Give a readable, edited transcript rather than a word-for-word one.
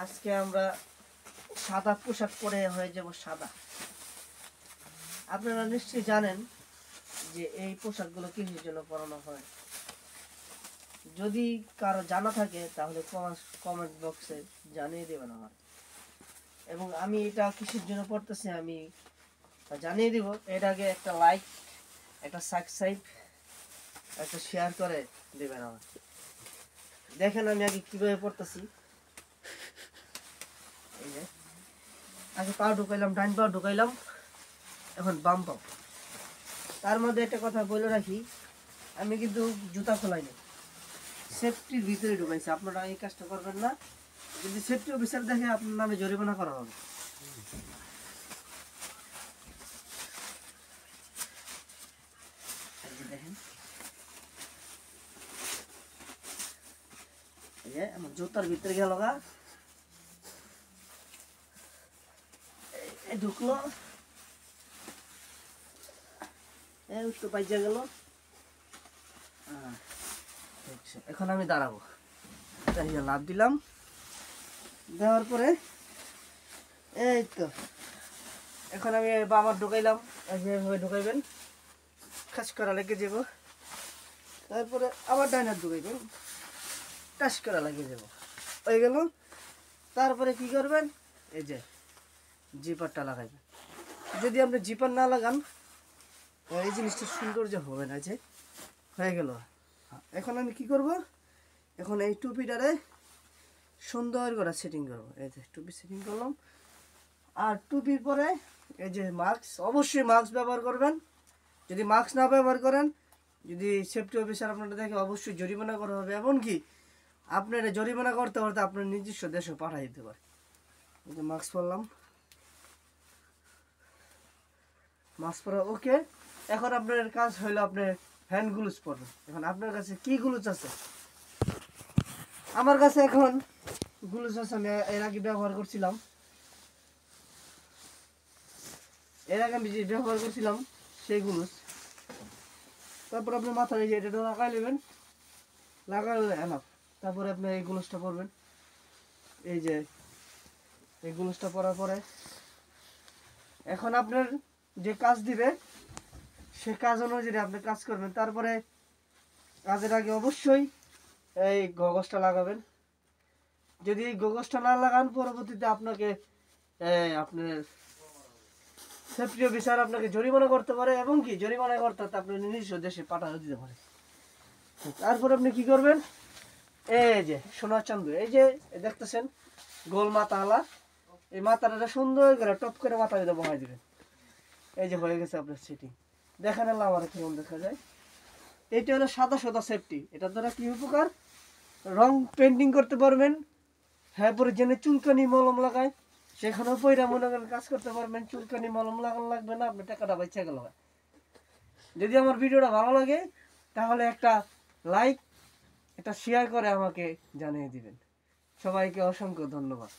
আজকে আমরা সাদা পোশাক পরে হয়ে যাব সাদা। আপনারা নিশ্চয়ই জানেন যে এই পোশাকগুলো কিসের জন্য পরানো হয়। যদি কারো জানা থাকে তাহলে কমেন্ট বক্সে জানিয়ে দেবেন আমার। এবং আমি এটা কিসের জন্য পড়তেছি আমি জানিয়ে দিব। এর আগে একটা লাইক, একটা সাবস্ক্রাইব, একটা শেয়ার করে দেবেন আমার। দেখেন আমি আগে কিভাবে পড়তেছি। এই যে আগে পা ঢুকাইলাম, ডান পা ঢুকাইলাম, এখন বাম পা। তার মধ্যে একটা কথা বলে রাখি, আমি কিন্তু জুতা খোলাইনি, সেফটির ভিতরে ঢুকাইছি। আপনারা এই কাজটা করবেন না। যদি সেফটি অফিসার দেখে আপনার নামে জরিমানা করা হবে। দেখেন এই যে আমার জুতার ভিতরে গেল গা, ঢুকলো, উঠতে পাইজা গেল। এখন আমি দাঁড়াবো, লাভ দিলাম, দেওয়ার পরে এই তো এখন আমি বামার ঢুকাইলাম। এইভাবে ঢুকাইবেন, খাস করা লেগে যাব। তারপরে আবার ডাইনার ঢুকাইবেন, টাস করা লাগিয়ে যাব, হয়ে গেল। তারপরে কি করবেন, এই যে জিপারটা লাগাইবেন। যদি আপনি জিপার না লাগান এই জিনিসটা সৌন্দর্য হবে না। যে হয়ে গেল। এখন আমি কি করব, এখন এই টুপিটারে সুন্দর করে সেটিং করব। এই যে টুপি সেটিং করলাম। আর টুপির পরে এই যে মাস্ক, অবশ্যই মাস্ক ব্যবহার করবেন। যদি মাস্ক না ব্যবহার করেন, যদি সেফটি অফিসার আপনারা দেখে অবশ্যই জরিমানা করা হবে। এমনকি আপনারা জরিমানা করতে করতে আপনার নিজস্ব দেশে পাঠিয়ে দিতে পারে। এই যে মাস্ক পরলাম, মাস্ক পরা ওকে। এখন আপনার কাজ হলো আপনার হ্যান্ড গ্লুজ পরবেন। এখন আপনার কাছে কি গ্লুজ আছে? আমার কাছে এখন গ্লুজ আছে, আমি এর আগে ব্যবহার করছিলাম। এর আগে আমি যে ব্যবহার করছিলাম সেই গ্লুজ। তারপর আপনি মাথায় যে এটা লাগাই নেবেন, লাগালে এনাফ। তারপরে আপনি এই গ্লুজটা পরবেন। এই যে এই গ্লুজটা পরার পরে এখন আপনার যে কাজ দিবে সে কাজ অনুযায়ী আপনি কাজ করবেন। তারপরে কাজের আগে অবশ্যই এই গগসটা লাগাবেন। যদি এই গগসটা না লাগান, পরবর্তীতে আপনাকে আপনার সেফটি অফিসার আপনাকে জরিমানা করতে পারে। এবং কি জরিমানা করতে আপনার নিজস্ব দেশে পাঠানো দিতে পারে। তারপর আপনি কি করবেন, এই যে সোনার চান্দু, এই যে দেখতেছেন গোল মাথাওয়ালা, এই মাথাটা সুন্দর করে টপ করে মাথা দিয়ে বহাই দিবেন। এই যে হয়ে গেছে আপনার সেটিং। দেখেন আল্লাহ আমার কেমন দেখা যায়। এইটা হলো সাদা সাদা সেফটি। এটার দ্বারা কি উপকার, রং পেন্টিং করতে পারবেন। হ্যাঁ, পরে জেনে চুলকানি মলম লাগায় সেখানেও পয়রা মনে করেন কাজ করতে পারবেন। চুলকানি মলম লাগানো লাগবে না, আপনার টাকাটা বাঁচা গেল। যদি আমার ভিডিওটা ভালো লাগে তাহলে একটা লাইক, একটা শেয়ার করে আমাকে জানিয়ে দিবেন। সবাইকে অসংখ্য ধন্যবাদ।